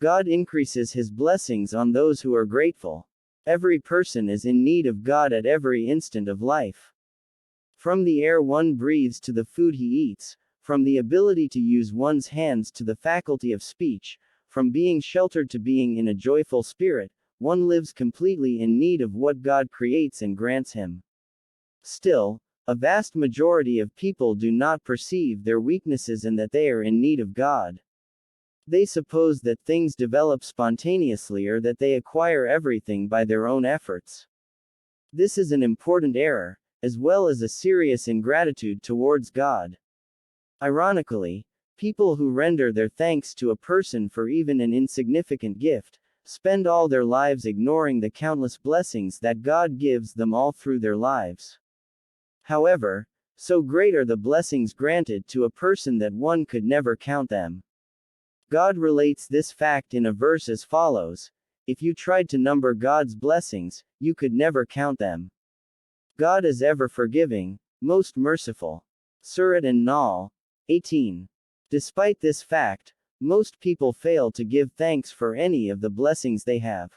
God increases His blessings on those who are grateful. Every person is in need of God at every instant of life. From the air one breathes to the food he eats, from the ability to use one's hands to the faculty of speech, from being sheltered to being in a joyful spirit, one lives completely in need of what God creates and grants him. Still, a vast majority of people do not perceive their weaknesses and that they are in need of God. They suppose that things develop spontaneously or that they acquire everything by their own efforts. This is an important error, as well as a serious ingratitude towards God. Ironically, people who render their thanks to a person for even an insignificant gift, spend all their lives ignoring the countless blessings that God gives them all through their lives. However, so great are the blessings granted to a person that one could never count them. God relates this fact in a verse as follows: if you tried to number God's blessings, you could never count them. God is ever forgiving, most merciful. Surat An-Nahl 18. Despite this fact, most people fail to give thanks for any of the blessings they have.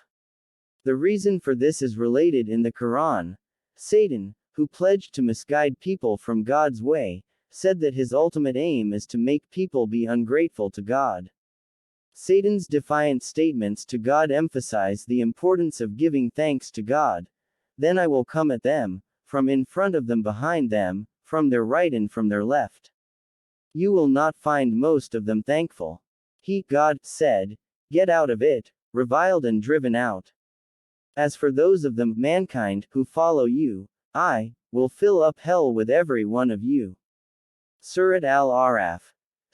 The reason for this is related in the Qur'an. Satan, who pledged to misguide people from God's way, said that his ultimate aim is to make people be ungrateful to God. Satan's defiant statements to God emphasize the importance of giving thanks to God. Then I will come at them, from in front of them, behind them, from their right and from their left. You will not find most of them thankful. He, God, said, get out of it, reviled and driven out. As for those of them, mankind, who follow you, I will fill up hell with every one of you. Surat Al-Araf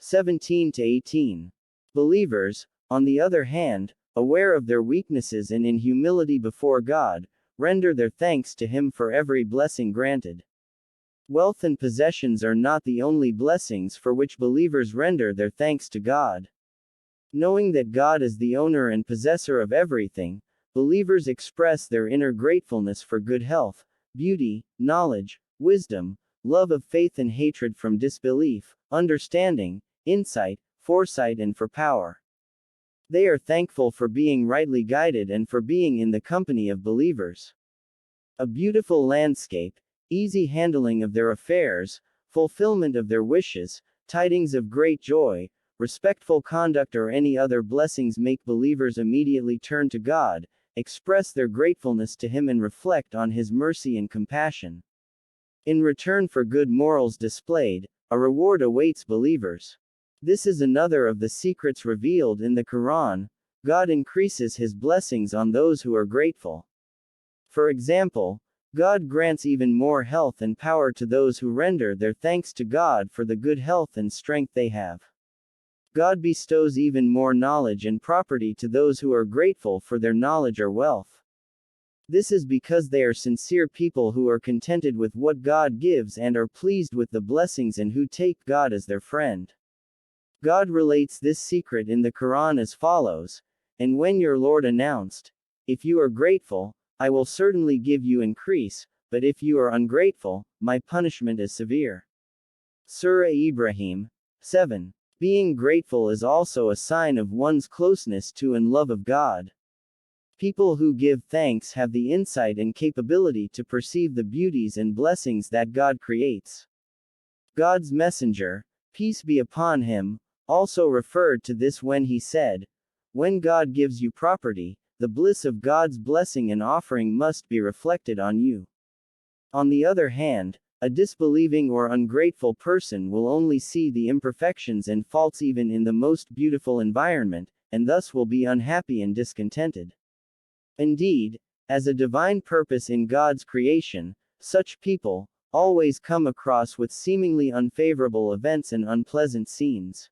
17-18. Believers, on the other hand, aware of their weaknesses and in humility before God, render their thanks to Him for every blessing granted. Wealth and possessions are not the only blessings for which believers render their thanks to God. Knowing that God is the owner and possessor of everything, believers express their inner gratefulness for good health, beauty, knowledge, wisdom, love of faith and hatred from disbelief, understanding, insight, foresight and for power. They are thankful for being rightly guided and for being in the company of believers. A beautiful landscape, easy handling of their affairs, fulfillment of their wishes, tidings of great joy, respectful conduct or any other blessings make believers immediately turn to God, express their gratefulness to Him and reflect on His mercy and compassion. In return for good morals displayed, a reward awaits believers. This is another of the secrets revealed in the Quran. God increases His blessings on those who are grateful. For example, God grants even more health and power to those who render their thanks to God for the good health and strength they have. God bestows even more knowledge and property to those who are grateful for their knowledge or wealth. This is because they are sincere people who are contented with what God gives and are pleased with the blessings and who take God as their friend. God relates this secret in the Quran as follows: and when your Lord announced, if you are grateful, I will certainly give you increase, but if you are ungrateful, my punishment is severe. Surah Ibrahim 7. Being grateful is also a sign of one's closeness to and love of God. People who give thanks have the insight and capability to perceive the beauties and blessings that God creates. God's messenger, peace be upon him, also referred to this when he said, when God gives you property, the bliss of God's blessing and offering must be reflected on you. On the other hand, a disbelieving or ungrateful person will only see the imperfections and faults even in the most beautiful environment, and thus will be unhappy and discontented. Indeed, as a divine purpose in God's creation, such people always come across with seemingly unfavorable events and unpleasant scenes.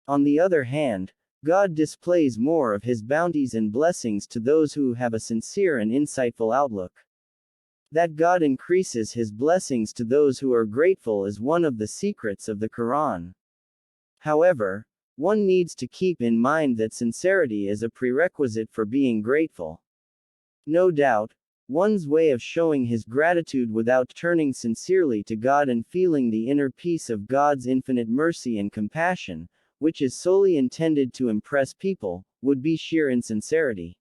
On the other hand, God displays more of His bounties and blessings to those who have a sincere and insightful outlook. That God increases His blessings to those who are grateful is one of the secrets of the Quran. However, one needs to keep in mind that sincerity is a prerequisite for being grateful. No doubt, one's way of showing his gratitude without turning sincerely to God and feeling the inner peace of God's infinite mercy and compassion, which is solely intended to impress people, would be sheer insincerity.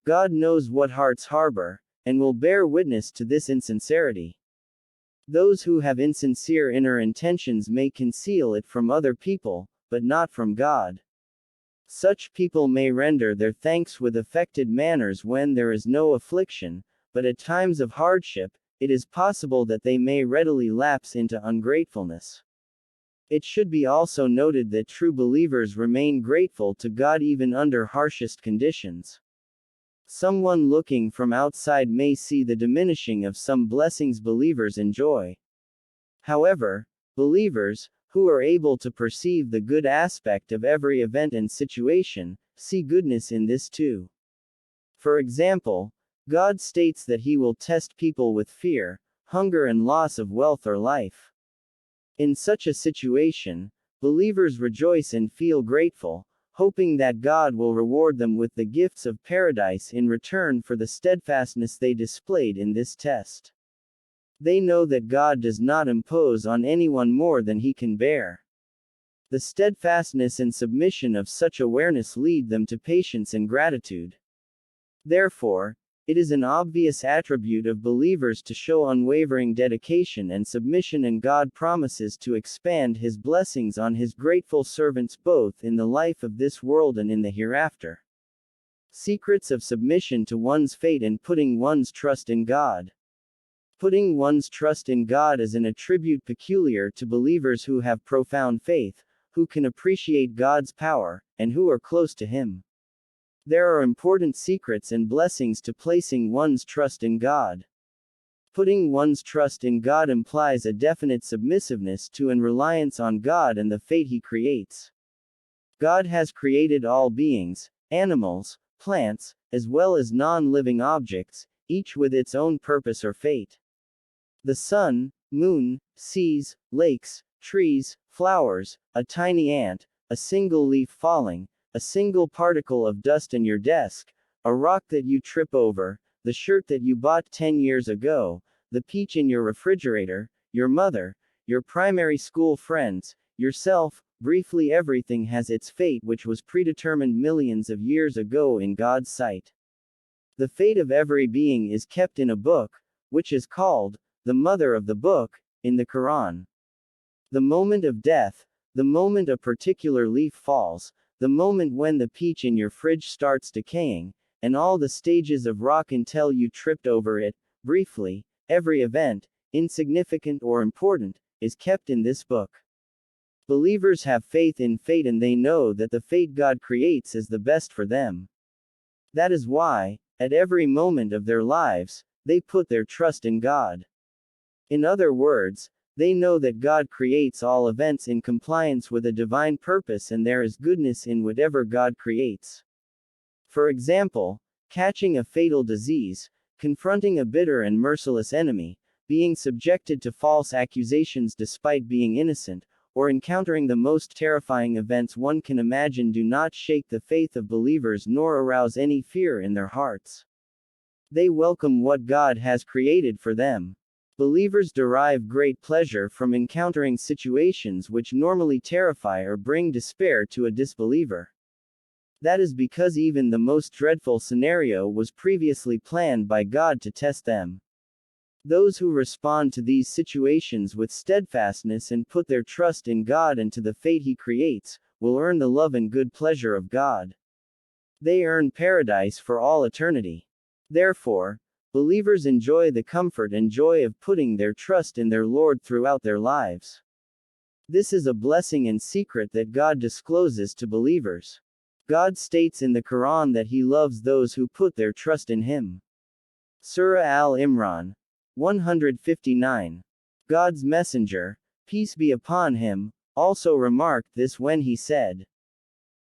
God knows what hearts harbor, and will bear witness to this insincerity. Those who have insincere inner intentions may conceal it from other people, but not from God. Such people may render their thanks with affected manners when there is no affliction, but at times of hardship, it is possible that they may readily lapse into ungratefulness. It should be also noted that true believers remain grateful to God even under harshest conditions. Someone looking from outside may see the diminishing of some blessings believers enjoy. However, believers, who are able to perceive the good aspect of every event and situation, see goodness in this too. For example, God states that He will test people with fear, hunger, and loss of wealth or life. In such a situation, believers rejoice and feel grateful, hoping that God will reward them with the gifts of paradise in return for the steadfastness they displayed in this test. They know that God does not impose on anyone more than he can bear. The steadfastness and submission of such awareness lead them to patience and gratitude. Therefore, it is an obvious attribute of believers to show unwavering dedication and submission, and God promises to expand His blessings on His grateful servants both in the life of this world and in the hereafter. Secrets of submission to one's fate and putting one's trust in God. Putting one's trust in God is an attribute peculiar to believers who have profound faith, who can appreciate God's power, and who are close to Him. There are important secrets and blessings to placing one's trust in God. Putting one's trust in God implies a definite submissiveness to and reliance on God and the fate He creates. God has created all beings, animals, plants, as well as non-living objects, each with its own purpose or fate. The sun, moon, seas, lakes, trees, flowers, a tiny ant, a single leaf falling, a single particle of dust in your desk, a rock that you trip over, the shirt that you bought 10 years ago, the peach in your refrigerator, your mother, your primary school friends, yourself, briefly everything has its fate which was predetermined millions of years ago in God's sight. The fate of every being is kept in a book, which is called the mother of the book, in the Qur'an. The moment of death, the moment a particular leaf falls, the moment when the peach in your fridge starts decaying, and all the stages of rock until you tripped over it, briefly, every event, insignificant or important, is kept in this book. Believers have faith in fate and they know that the fate God creates is the best for them. That is why, at every moment of their lives, they put their trust in God. In other words, they know that God creates all events in compliance with a divine purpose and there is goodness in whatever God creates. For example, catching a fatal disease, confronting a bitter and merciless enemy, being subjected to false accusations despite being innocent, or encountering the most terrifying events one can imagine do not shake the faith of believers nor arouse any fear in their hearts. They welcome what God has created for them. Believers derive great pleasure from encountering situations which normally terrify or bring despair to a disbeliever. That is because even the most dreadful scenario was previously planned by God to test them. Those who respond to these situations with steadfastness and put their trust in God and to the fate He creates, will earn the love and good pleasure of God. They earn paradise for all eternity. Therefore, believers enjoy the comfort and joy of putting their trust in their Lord throughout their lives. This is a blessing and secret that God discloses to believers. God states in the Quran that He loves those who put their trust in Him. Surah Al-Imran 159. God's Messenger, peace be upon him, also remarked this when he said,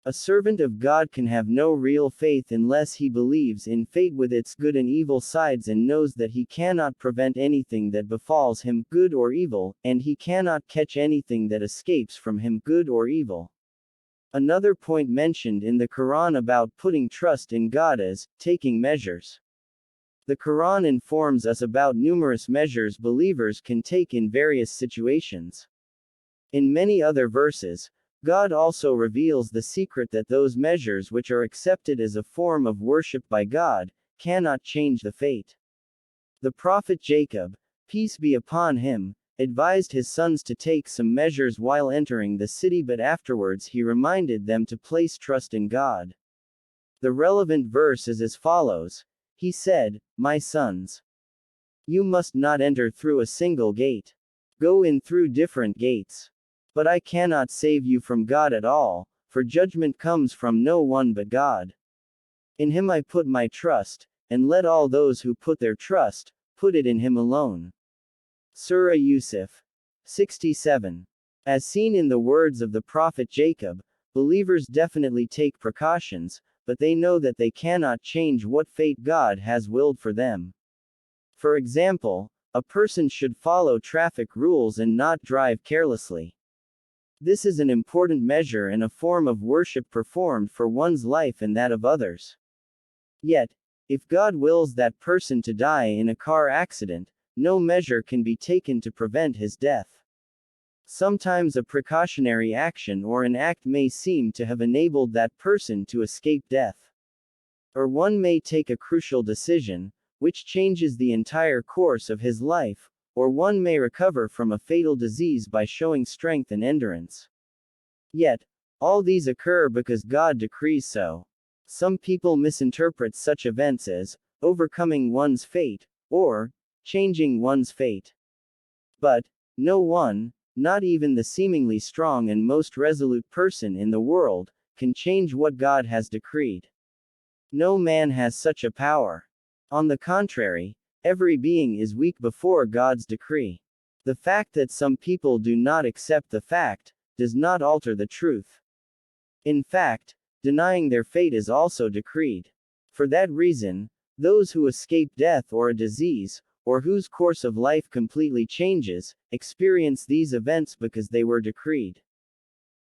"A servant of God can have no real faith unless he believes in fate with its good and evil sides and knows that he cannot prevent anything that befalls him, good or evil, and he cannot catch anything that escapes from him, good or evil." Another point mentioned in the Quran about putting trust in God is taking measures. The Quran informs us about numerous measures believers can take in various situations. In many other verses, God also reveals the secret that those measures which are accepted as a form of worship by God cannot change the fate. The prophet Jacob, peace be upon him, advised his sons to take some measures while entering the city, but afterwards he reminded them to place trust in God. The relevant verse is as follows. He said, "My sons, you must not enter through a single gate. Go in through different gates. But I cannot save you from God at all, for judgment comes from no one but God. In him I put my trust, and let all those who put their trust, put it in him alone." Surah Yusuf 67. As seen in the words of the prophet Jacob, believers definitely take precautions, but they know that they cannot change what fate God has willed for them. For example, a person should follow traffic rules and not drive carelessly. This is an important measure and a form of worship performed for one's life and that of others. Yet, if God wills that person to die in a car accident, no measure can be taken to prevent his death. Sometimes a precautionary action or an act may seem to have enabled that person to escape death. Or one may take a crucial decision, which changes the entire course of his life, or one may recover from a fatal disease by showing strength and endurance. Yet, all these occur because God decrees so. Some people misinterpret such events as overcoming one's fate, or changing one's fate. But no one, not even the seemingly strong and most resolute person in the world, can change what God has decreed. No man has such a power. On the contrary, every being is weak before God's decree. The fact that some people do not accept the fact does not alter the truth. In fact, denying their fate is also decreed. For that reason, those who escape death or a disease, or whose course of life completely changes, experience these events because they were decreed.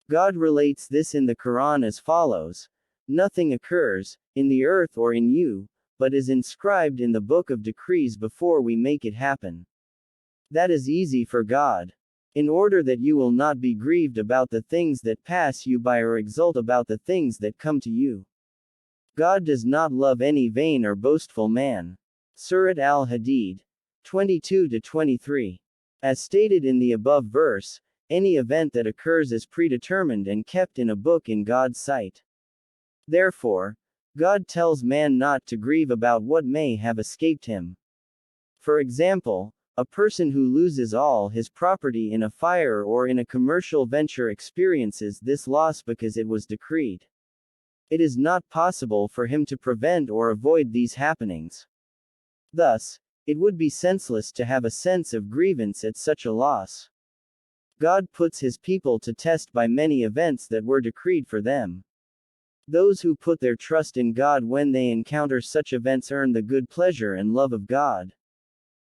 God relates this in the Qur'an as follows: "Nothing occurs, in the earth or in you, but is inscribed in the book of decrees before we make it happen. That is easy for God. In order that you will not be grieved about the things that pass you by or exult about the things that come to you. God does not love any vain or boastful man." Surat al-Hadid 22-23. As stated in the above verse, any event that occurs is predetermined and kept in a book in God's sight. Therefore, God tells man not to grieve about what may have escaped him. For example, a person who loses all his property in a fire or in a commercial venture experiences this loss because it was decreed. It is not possible for him to prevent or avoid these happenings. Thus, it would be senseless to have a sense of grievance at such a loss. God puts his people to test by many events that were decreed for them. Those who put their trust in God when they encounter such events earn the good pleasure and love of God.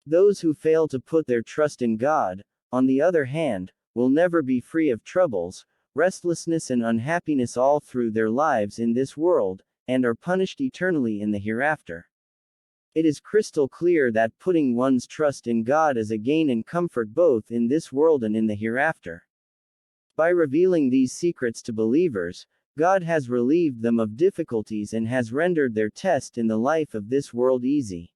Those who fail to put their trust in God, on the other hand, will never be free of troubles, restlessness and unhappiness all through their lives in this world, and are punished eternally in the hereafter. It is crystal clear that putting one's trust in God is a gain and comfort both in this world and in the hereafter. By revealing these secrets to believers, God has relieved them of difficulties and has rendered their test in the life of this world easy.